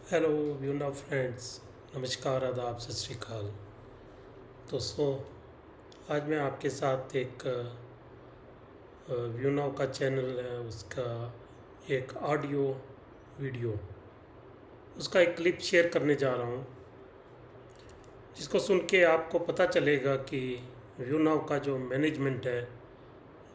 Hello व्यूना friends. नमस्कार, आदाब, सत श्री अकाल। दोस्तों, आज मैं आपके साथ एक व्यूनाव का चैनल है, उसका एक ऑडियो वीडियो, उसका एक क्लिप शेयर करने जा रहा हूँ, जिसको सुन के आपको पता चलेगा कि व्यूनाव का जो मैनेजमेंट है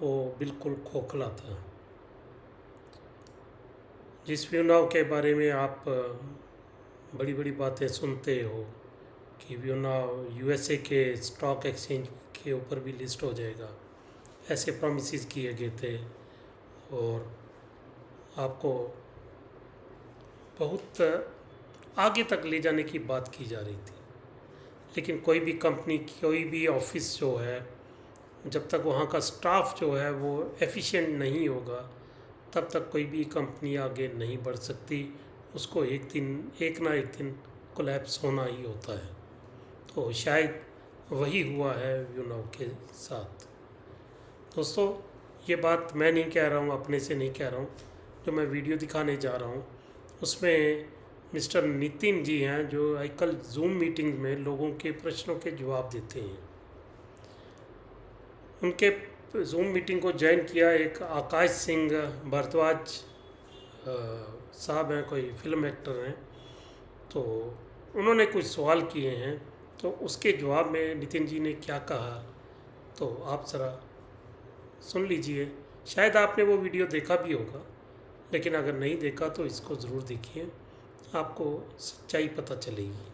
वो बिल्कुल खोखला था। जिस व्यूनाव के बारे में आप बड़ी बड़ी बातें सुनते हो कि व्यूनाव यूएसए के स्टॉक एक्सचेंज के ऊपर भी लिस्ट हो जाएगा, ऐसे प्रॉमिसेस किए गए थे और आपको बहुत आगे तक ले जाने की बात की जा रही थी। लेकिन कोई भी कंपनी, कोई भी ऑफिस जो है, जब तक वहाँ का स्टाफ जो है वो एफिशिएंट नहीं होगा, तब तक कोई भी कंपनी आगे नहीं बढ़ सकती। उसको एक ना एक दिन कोलैप्स होना ही होता है। तो शायद वही हुआ है यूनो के साथ। दोस्तों, ये बात मैं नहीं कह रहा हूँ, अपने से नहीं कह रहा हूँ। जो मैं वीडियो दिखाने जा रहा हूँ उसमें मिस्टर नितिन जी हैं, जो आजकल जूम मीटिंग में लोगों के प्रश्नों के जवाब देते हैं। उनके जूम मीटिंग को ज्वाइन किया एक आकाश सिंह भारद्वाज साहब हैं, कोई फिल्म एक्टर हैं। तो उन्होंने कुछ सवाल किए हैं, तो उसके जवाब में नितिन जी ने क्या कहा, तो आप ज़रा सुन लीजिए। शायद आपने वो वीडियो देखा भी होगा, लेकिन अगर नहीं देखा तो इसको ज़रूर देखिए, आपको सच्चाई पता चलेगी।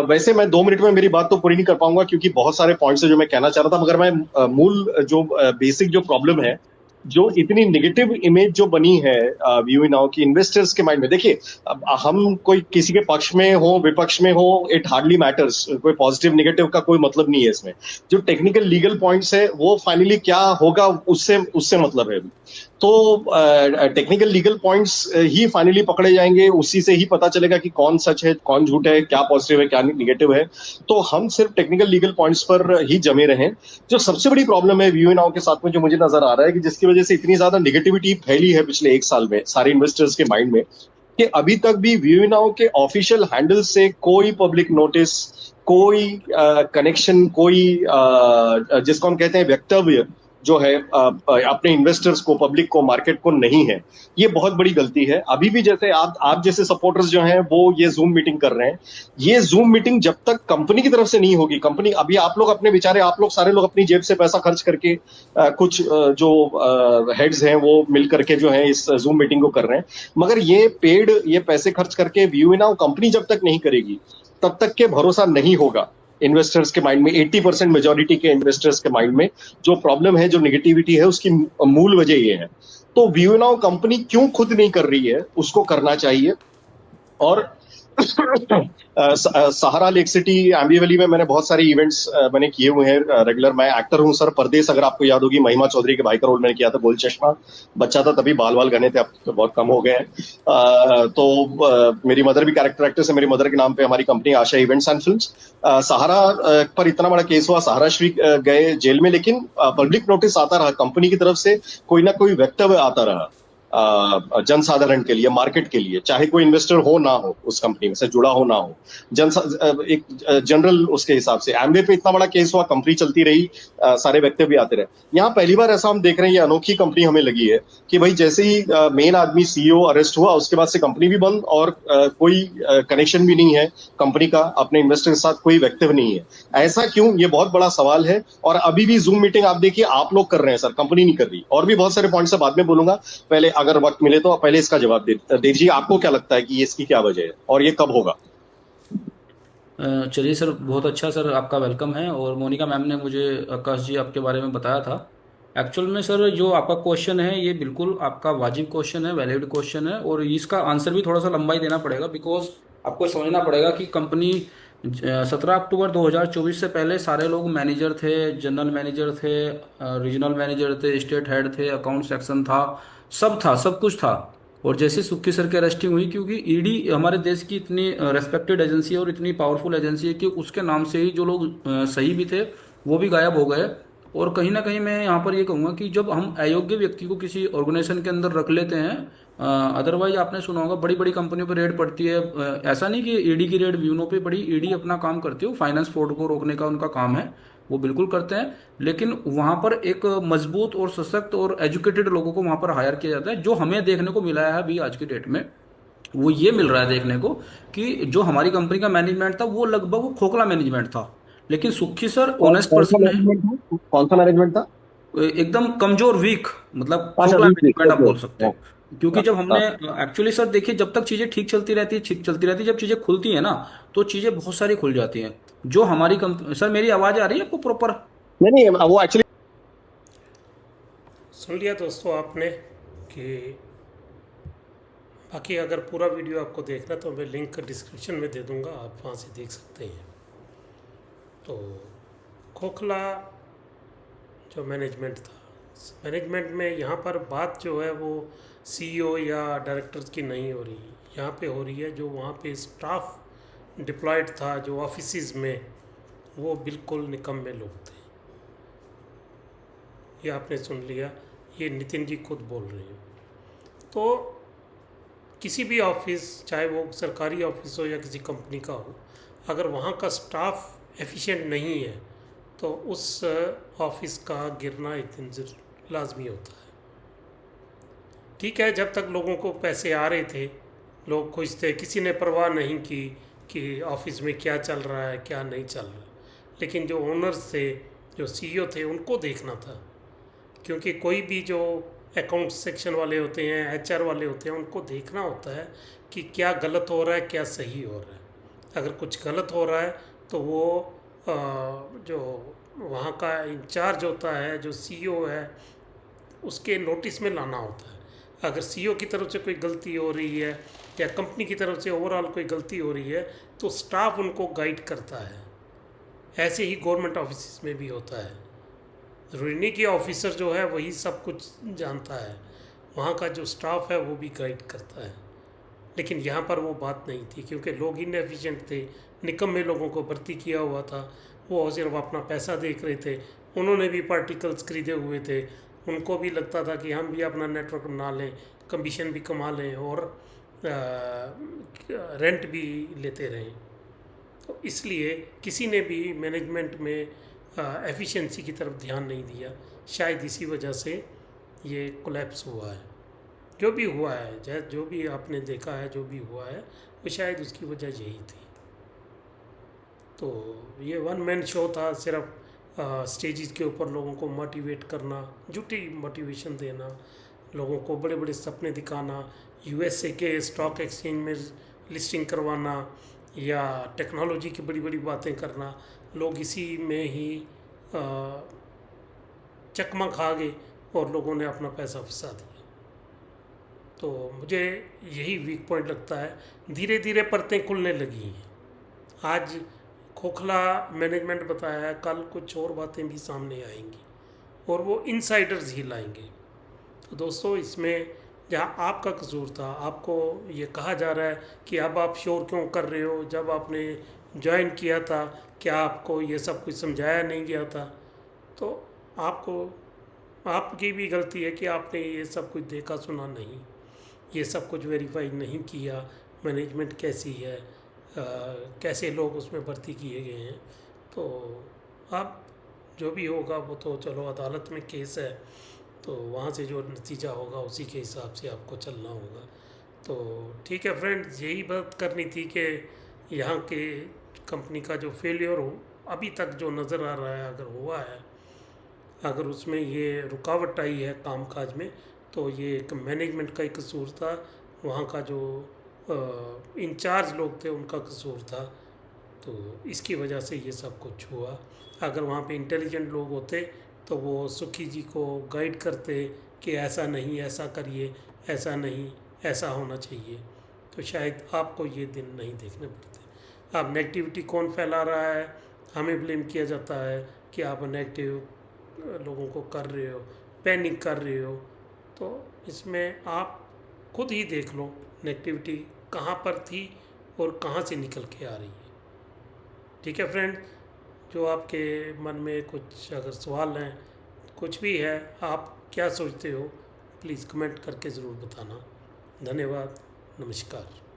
वैसे मैं 2 मिनट में मेरी बात तो पूरी नहीं कर पाऊंगा क्योंकि बहुत सारे पॉइंट्स है जो मैं कहना चाह रहा था, मगर मैं मूल जो बेसिक जो प्रॉब्लम है, जो इतनी नेगेटिव इमेज जो बनी है व्यू नाउ की इन्वेस्टर्स के माइंड में। देखिए, अब हम कोई किसी के पक्ष में हो विपक्ष में हो, इट हार्डली मैटर्स। कोई पॉजिटिव नेगेटिव का कोई मतलब नहीं है इसमें। जो टेक्निकल लीगल पॉइंट्स है वो फाइनली क्या होगा उससे उससे मतलब है। तो टेक्निकल लीगल पॉइंट्स ही फाइनली पकड़े जाएंगे, उसी से ही पता चलेगा कि कौन सच है कौन झूठ है, क्या पॉजिटिव है क्या निगेटिव है। तो हम सिर्फ टेक्निकल लीगल पॉइंट्स पर ही जमे रहें। जो सबसे बड़ी प्रॉब्लम है व्यू नाउ के साथ में, जो मुझे नजर आ रहा है कि जिसकी वजह से इतनी ज्यादा निगेटिविटी फैली है पिछले 1 साल में सारे इन्वेस्टर्स के माइंड में, कि अभी तक भी व्यू नाउ के ऑफिशियल हैंडल से कोई पब्लिक नोटिस, कोई कनेक्शन, कोई जिसको हम कहते हैं वक्तव्य जो है अपने इन्वेस्टर्स को, पब्लिक को, मार्केट को नहीं है। ये बहुत बड़ी गलती है। अभी भी जैसे आप जैसे सपोर्टर्स जो हैं वो ये जूम मीटिंग कर रहे हैं, ये जूम मीटिंग जब तक कंपनी की तरफ से नहीं होगी, कंपनी अभी आप लोग अपने विचारे, आप लोग सारे लोग अपनी जेब से पैसा खर्च करके कुछ जो हेड्स हैं वो मिल करके जो है इस जूम मीटिंग को कर रहे हैं, मगर ये पेड, ये पैसे खर्च करके व्यू नाउ कंपनी जब तक नहीं करेगी तब तक के भरोसा नहीं होगा इन्वेस्टर्स के माइंड में। 80% मेजोरिटी के इन्वेस्टर्स के माइंड में जो प्रॉब्लम है, जो निगेटिविटी है, उसकी मूल वजह ये है। तो व्यू नाउ कंपनी क्यों खुद नहीं कर रही है, उसको करना चाहिए। और सहारा लेक सिटी एम्बीवली में मैंने बहुत सारे इवेंट्स मैंने किए हुए हैं रेगुलर। मैं एक्टर हूँ सर, परदेश, अगर आपको याद होगी, महिमा चौधरी के भाई का रोल मैंने किया था, गोल चश्मा। बच्चा था तभी, बाल वाल घने थे, अब तो बहुत कम हो गए हैं। मेरी मदर भी कैरेक्टर एक्ट्रेस है, मेरी मदर के नाम पे हमारी company Asha events and films. सहारा पर इतना बड़ा केस हुआ, सहारा श्री गए जेल में, लेकिन पब्लिक नोटिस आता रहा कंपनी की तरफ से, कोई ना कोई वक्तव्य आता रहा जनसाधारण के लिए, मार्केट के लिए, चाहे कोई इन्वेस्टर हो ना हो, उस कंपनी में से जुड़ा हो ना हो, एक जनरल उसके हिसाब से। एमवे पे इतना बड़ा केस हुआ, कंपनी चलती रही, सारे वक्तव्य भी आते रहे। यहाँ पहली बार ऐसा हम देख रहे हैं, ये अनोखी कंपनी हमें लगी है कि भाई जैसे ही मेन आदमी सीईओ अरेस्ट हुआ, उसके बाद से कंपनी भी बंद, और कोई कनेक्शन भी नहीं है कंपनी का अपने इन्वेस्टर के साथ, कोई वक्तव्य नहीं है। ऐसा क्यों, ये बहुत बड़ा सवाल है। और अभी भी जूम मीटिंग आप देखिए, आप लोग कर रहे हैं सर, कंपनी नहीं कर रही। और भी बहुत सारे पॉइंट्स बाद में बोलूंगा, पहले अगर वक्त मिले तो पहले इसका जवाब दीजिए। आपको क्या लगता है कि ये इसकी क्या वजह है और ये कब होगा? चलिए सर, बहुत अच्छा सर, आपका वेलकम है। और मोनिका मैम ने मुझे आकाश जी आपके बारे में बताया था। एक्चुअल में सर, जो आपका क्वेश्चन है ये बिल्कुल आपका वाजिब क्वेश्चन है, वैलिड क्वेश्चन है, और इसका आंसर भी थोड़ा सा लंबा ही देना पड़ेगा, बिकॉज आपको समझना पड़ेगा कि कंपनी 17 अक्टूबर 2024 से पहले सारे लोग मैनेजर थे, जनरल मैनेजर थे, रीजनल मैनेजर थे, स्टेट हेड थे, अकाउंट सेक्शन था, सब था, सब कुछ था। और जैसे सुक्खी सर की अरेस्टिंग हुई, क्योंकि ईडी हमारे देश की इतनी रेस्पेक्टेड एजेंसी है और इतनी पावरफुल एजेंसी है कि उसके नाम से ही जो लोग सही भी थे वो भी गायब हो गए। और कहीं ना कहीं मैं यहाँ पर ये कहूँगा कि जब हम अयोग्य व्यक्ति को किसी ऑर्गेनाइजेशन के अंदर रख लेते हैं, अदरवाइज आपने सुना होगा बड़ी बड़ी कंपनियों पर रेड पड़ती है। ऐसा नहीं कि ईडी की रेड व्यूनो पे बड़ी, ईडी अपना काम करती है, फाइनेंस फ्रॉड को रोकने का उनका काम है, वो बिल्कुल करते हैं। लेकिन वहां पर एक मजबूत और सशक्त और एजुकेटेड लोगों को वहां पर हायर किया जाता है। जो हमें देखने को मिला है अभी आज की डेट में, वो ये मिल रहा है देखने को कि जो हमारी कंपनी का मैनेजमेंट था वो लगभग वो खोखला मैनेजमेंट था। लेकिन सुखी सर ऑनेस्ट कौन सा पर्सन है, मैनेजमेंट था, कौन सा मैनेजमेंट था? एकदम कमजोर, वीक, मतलब अच्छा, खोखला वीक वीक, मैनेजमेंट आप ओके बोल सकते ओके। हैं। क्योंकि जब हमने एक्चुअली सर देखिए, जब तक चीजें ठीक चलती रहती है, जब चीजें खुलती है ना तो चीजें बहुत सारी खुल जाती हैं। जो हमारी कंपनी, सर मेरी आवाज आ रही है आपको प्रॉपर? नहीं नहीं, वो एक्चुअली सुन लिया दोस्तों आपने कि बाकी अगर पूरा वीडियो आपको देखना है तो मैं लिंक डिस्क्रिप्शन में दे दूंगा, आप वहाँ से देख सकते हैं। तो खोखला जो मैनेजमेंट था, मैनेजमेंट में यहाँ पर बात जो है वो सीईओ या डायरेक्टर्स की नहीं हो रही, यहाँ पे हो रही है जो वहाँ पे स्टाफ डिप्लॉयड था जो ऑफिसेज में, वो बिल्कुल निकम्मे लोग थे। ये आपने सुन लिया, ये नितिन जी खुद बोल रहे हैं। तो किसी भी ऑफिस, चाहे वो सरकारी ऑफिस हो या किसी कंपनी का हो, अगर वहाँ का स्टाफ एफिशिएंट नहीं है तो उस ऑफिस का गिरना एक दिन लाजमी होता है। ठीक है, जब तक लोगों को पैसे आ रहे थे, लोग खुश थे, किसी ने परवाह नहीं की कि ऑफिस में क्या चल रहा है क्या नहीं चल रहा। लेकिन जो ओनर्स थे, जो सीईओ थे, उनको देखना था, क्योंकि कोई भी जो अकाउंट सेक्शन वाले होते हैं, एचआर वाले होते हैं, उनको देखना होता है कि क्या गलत हो रहा है क्या सही हो रहा है। अगर कुछ गलत हो रहा है तो वो जो वहाँ का इंचार्ज होता है, जो सीईओ है, उसके नोटिस में लाना होता है। अगर सीईओ की तरफ से कोई गलती हो रही है या कंपनी की तरफ से ओवरऑल कोई गलती हो रही है तो स्टाफ उनको गाइड करता है। ऐसे ही गवर्नमेंट ऑफिस में भी होता है। ज़रूरी नहीं कि ऑफिसर जो है वही सब कुछ जानता है, वहाँ का जो स्टाफ है वो भी गाइड करता है। लेकिन यहाँ पर वो बात नहीं थी, क्योंकि लोग इनएफिशिएंट थे, निकम्मे लोगों को भर्ती किया हुआ था, वो सिर्फ अपना पैसा देख रहे थे। उन्होंने भी पार्टिकल्स खरीदे हुए थे, उनको भी लगता था कि हम भी अपना नेटवर्क बना लें, कमीशन भी कमा लें और रेंट भी लेते रहें। तो इसलिए किसी ने भी मैनेजमेंट में एफिशिएंसी की तरफ ध्यान नहीं दिया। शायद इसी वजह से ये कोलैप्स हुआ है। जो भी हुआ है, चाहे जो भी आपने देखा है, जो भी हुआ है, वो शायद उसकी वजह यही थी। तो ये वन मैन शो था, सिर्फ स्टेजेस के ऊपर लोगों को मोटिवेट करना, झूठी मोटिवेशन देना, लोगों को बड़े बड़े सपने दिखाना, यूएसए के स्टॉक एक्सचेंज में लिस्टिंग करवाना या टेक्नोलॉजी की बड़ी बड़ी बातें करना। लोग इसी में ही चकमा खा गए और लोगों ने अपना पैसा फंसा दिया। तो मुझे यही वीक पॉइंट लगता है। धीरे धीरे परतें खुलने लगी हैं। आज खोखला मैनेजमेंट बताया है, कल कुछ और बातें भी सामने आएंगी और वो इनसाइडर्स ही लाएंगे। तो दोस्तों, इसमें जहाँ आपका कसूर था, आपको ये कहा जा रहा है कि अब आप शोर क्यों कर रहे हो, जब आपने ज्वाइन किया था क्या आपको ये सब कुछ समझाया नहीं गया था? तो आपकी भी गलती है कि आपने ये सब कुछ देखा सुना नहीं, ये सब कुछ वेरीफाई नहीं किया, मैनेजमेंट कैसी है, कैसे लोग उसमें भर्ती किए गए हैं। तो अब जो भी होगा वो तो चलो अदालत में केस है, तो वहाँ से जो नतीजा होगा उसी के हिसाब से आपको चलना होगा। तो ठीक है फ्रेंड्स, यही बात करनी थी कि यहाँ के कंपनी का जो फेलियर हो अभी तक जो नज़र आ रहा है, अगर हुआ है, अगर उसमें ये रुकावट आई है कामकाज में, तो ये एक मैनेजमेंट का ही कसूर था, वहाँ का जो इंचार्ज लोग थे उनका कसूर था। तो इसकी वजह से ये सब कुछ हुआ। अगर वहाँ पे इंटेलिजेंट लोग होते तो वो सुखी जी को गाइड करते कि ऐसा नहीं, ऐसा करिए, ऐसा नहीं, ऐसा होना चाहिए, तो शायद आपको ये दिन नहीं देखने पड़ते। अब नेगेटिविटी कौन फैला रहा है? हमें ब्लेम किया जाता है कि आप नेगेटिव लोगों को कर रहे हो, पैनिक कर रहे हो। तो इसमें आप खुद ही देख लो नेगेटिविटी कहाँ पर थी और कहाँ से निकल के आ रही है। ठीक है फ्रेंड, जो आपके मन में कुछ अगर सवाल हैं, कुछ भी है, आप क्या सोचते हो, प्लीज़ कमेंट करके ज़रूर बताना। धन्यवाद, नमस्कार।